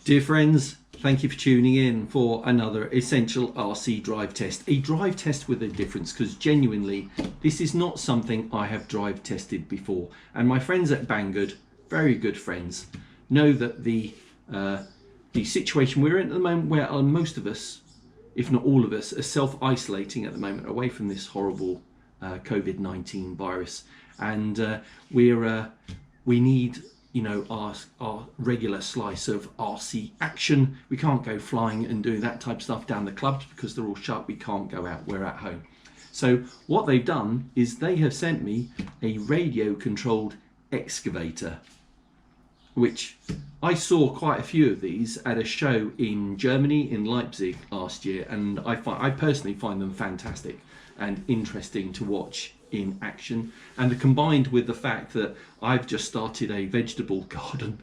Dear friends, thank you for tuning in for another essential RC drive test. A drive test with a difference, because genuinely this is not something I have drive tested before. And my friends at Banggood, very good friends, know that the situation we're in at the moment, where most of us, if not all of us, are self-isolating at the moment away from this horrible COVID-19 virus. And we need, you know, our regular slice of RC action. We can't go flying and doing that type of stuff down the clubs because they're all shut. We can't go out, we're at home. So what they've done is they have sent me a radio controlled excavator, which I saw quite a few of these at a show in Germany, in Leipzig last year, and I personally find them fantastic and interesting to watch in action. And combined with the fact that I've just started a vegetable garden,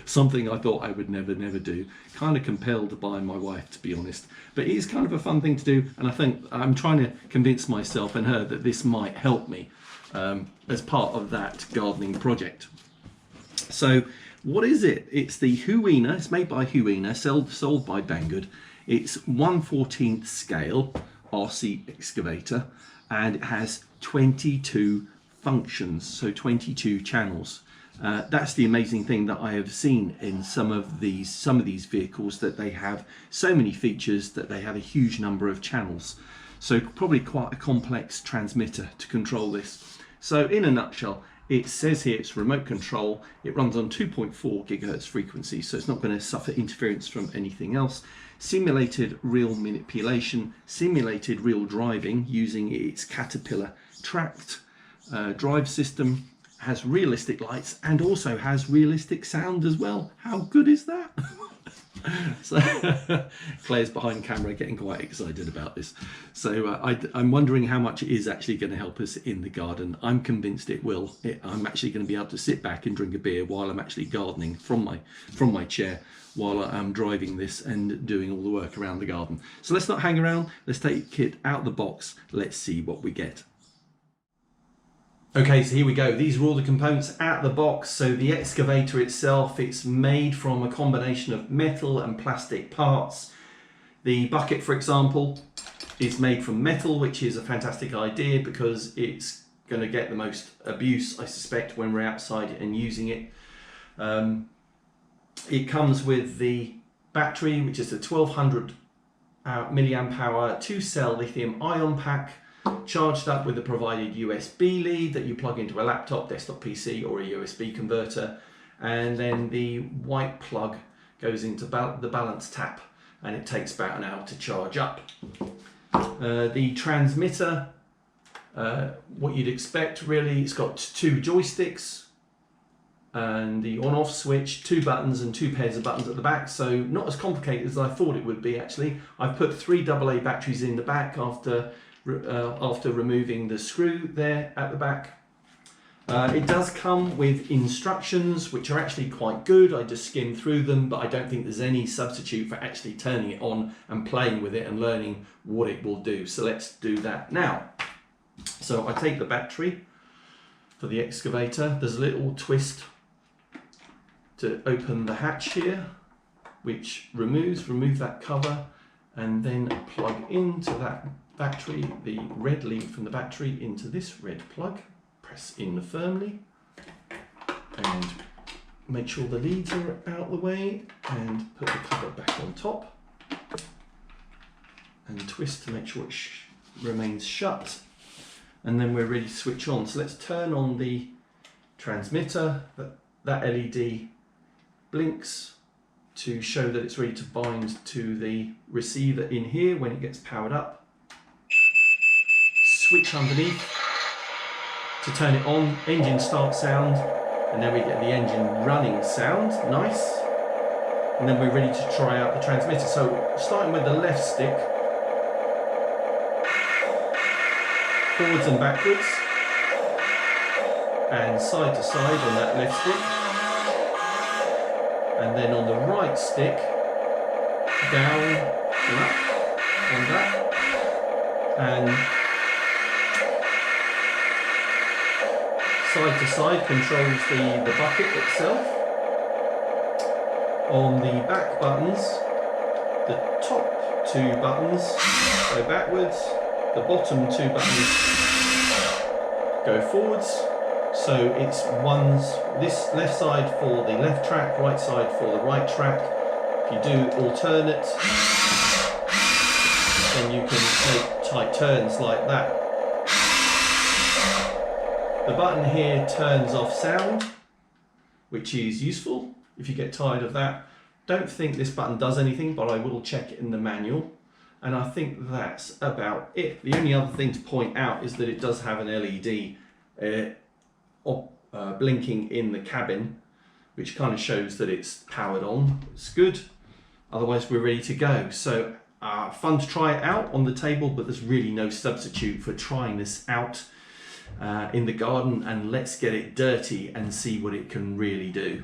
something I thought I would never do, kind of compelled by my wife, to be honest, but it is kind of a fun thing to do, and I think I'm trying to convince myself and her that this might help me as part of that gardening project. So what is it? It's the Huina. It's made by Huina, sold by Banggood. It's 1/14 scale RC excavator, and it has 22 functions, so 22 channels. That's the amazing thing that I have seen in some of these vehicles, that they have so many features that they have a huge number of channels. So probably quite a complex transmitter to control this. So in a nutshell, it says here it's remote control. It runs on 2.4 gigahertz frequency, so it's not going to suffer interference from anything else. Simulated real manipulation, simulated real driving using its Caterpillar tracked drive system, has realistic lights and also has realistic sound as well. How good is that? So Claire's behind camera getting quite excited about this. So I'm wondering how much it is actually going to help us in the garden. I'm convinced it will. I'm actually going to be able to sit back and drink a beer while I'm actually gardening from my chair, while I'm driving this and doing all the work around the garden. So let's not hang around. Let's take it out of the box. Let's see what we get. Okay, so here we go. These are all the components out of the box. So the excavator itself, it's made from a combination of metal and plastic parts. The bucket, for example, is made from metal, which is a fantastic idea because it's going to get the most abuse, I suspect, when we're outside and using it. It comes with the battery, which is a 1200 milliamp hour 2-cell lithium ion pack, charged up with the provided USB lead that you plug into a laptop, desktop PC, or a USB converter. And then the white plug goes into the balance tap, and it takes about an hour to charge up. The transmitter, what you'd expect really, it's got 2 joysticks and the on-off switch, 2 buttons and 2 pairs of buttons at the back, so not as complicated as I thought it would be actually. I've put 3 AA batteries in the back after removing the screw there at the back. It does come with instructions, which are actually quite good. I just skimmed through them, but I don't think there's any substitute for actually turning it on and playing with it and learning what it will do. So let's do that now. So I take the battery for the excavator. There's a little twist to open the hatch here, which remove that cover, and then plug into that battery, the red lead from the battery into this red plug. Press in firmly and make sure the leads are out the way, and put the cover back on top and twist to make sure it remains shut, and then we're ready to switch on. So let's turn on the transmitter. That LED blinks to show that it's ready to bind to the receiver in here when it gets powered up. Switch underneath to turn it on, engine start sound, and then we get the engine running sound, nice. And then we're ready to try out the transmitter. So starting with the left stick, forwards and backwards, and side to side on that left stick. And then on the right stick, down and up on that, and side to side controls the bucket itself. On the back buttons, the top two buttons go backwards, the bottom two buttons go forwards. So it's this left side for the left track, right side for the right track. If you do alternate, then you can make tight turns like that. The button here turns off sound, which is useful if you get tired of that. Don't think this button does anything, but I will check it in the manual. And I think that's about it. The only other thing to point out is that it does have an LED blinking in the cabin, which kind of shows that it's powered on. It's good. Otherwise we're ready to go. So fun to try it out on the table, but there's really no substitute for trying this out in the garden, and let's get it dirty and see what it can really do.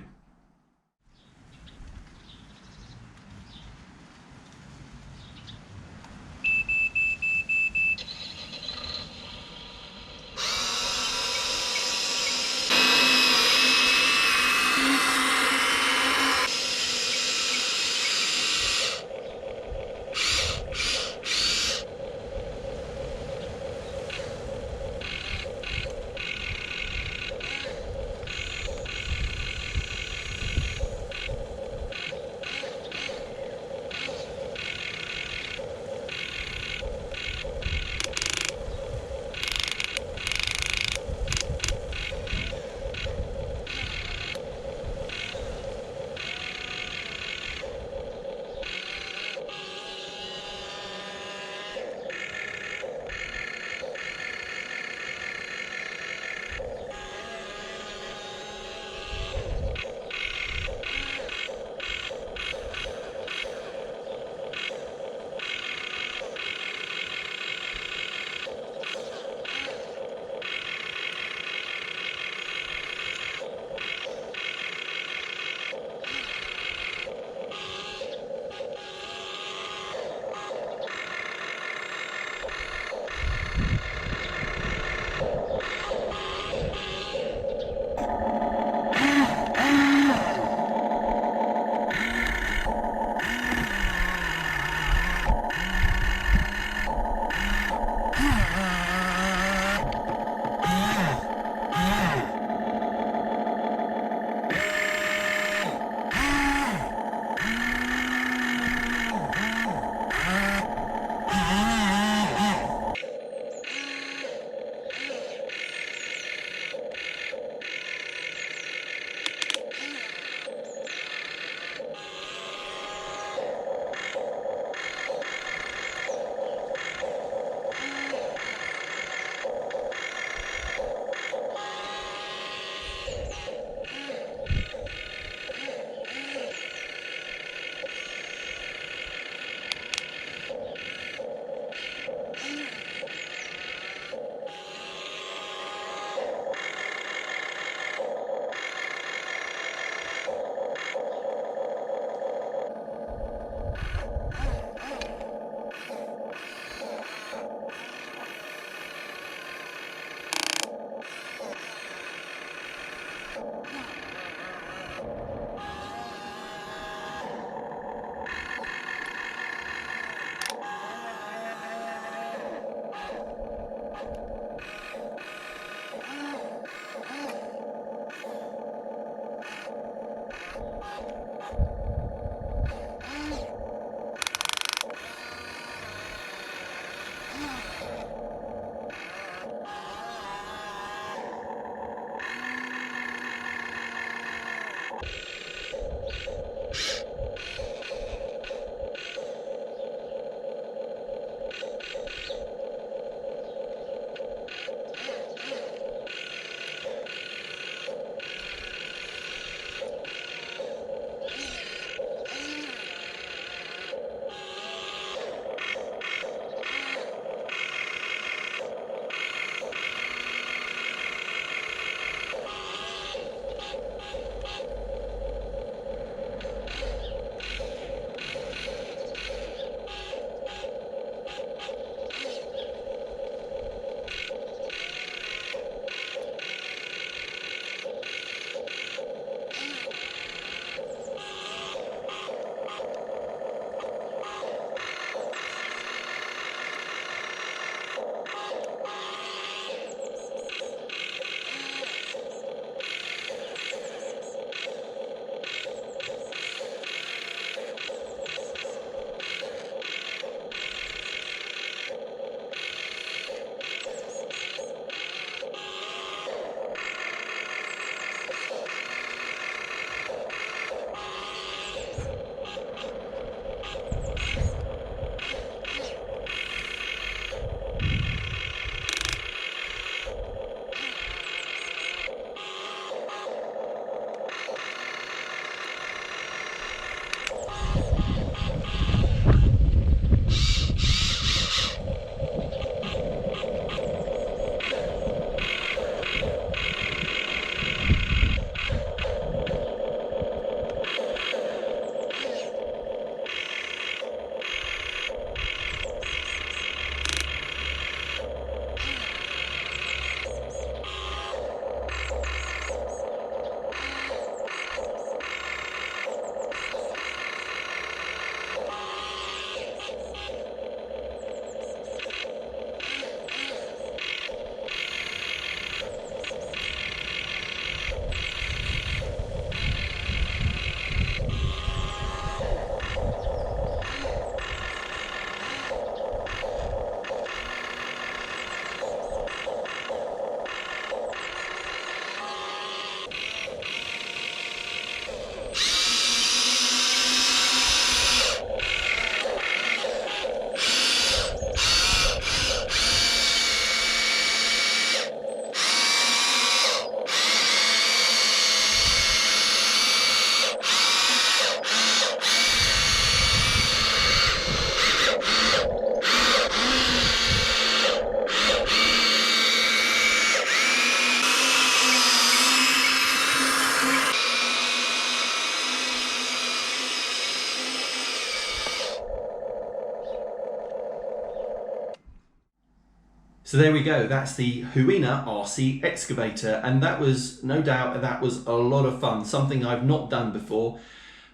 So there we go, that's the Huina RC excavator, and that was, no doubt, that was a lot of fun, something I've not done before,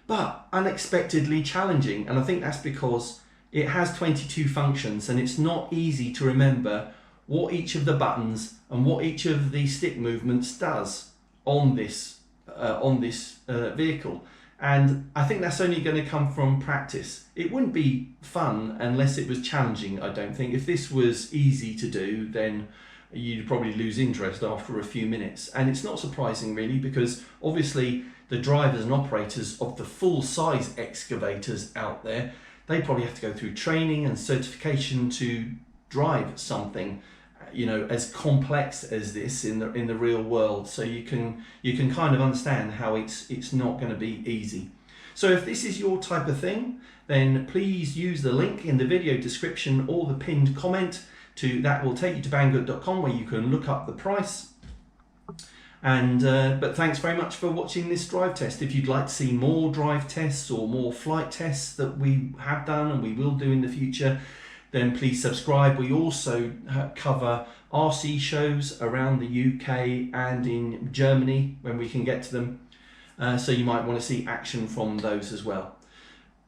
but unexpectedly challenging. And I think that's because it has 22 functions and it's not easy to remember what each of the buttons and what each of the stick movements does on this vehicle. And I think that's only going to come from practice. It wouldn't be fun unless it was challenging, I don't think. If this was easy to do, then you'd probably lose interest after a few minutes. And it's not surprising really, because obviously the drivers and operators of the full-size excavators out there, they probably have to go through training and certification to drive something, you know, as complex as this in the real world. So you can kind of understand how it's not going to be easy. So if this is your type of thing, then please use the link in the video description or the pinned comment that will take you to banggood.com, where you can look up the price. And but thanks very much for watching this drive test. If you'd like to see more drive tests or more flight tests that we have done and we will do in the future, then please subscribe. We also cover RC shows around the UK and in Germany when we can get to them. So you might want to see action from those as well.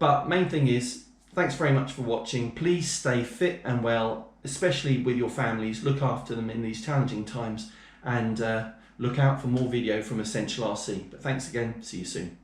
But main thing is, thanks very much for watching. Please stay fit and well, especially with your families. Look after them in these challenging times, and look out for more video from Essential RC. But thanks again. See you soon.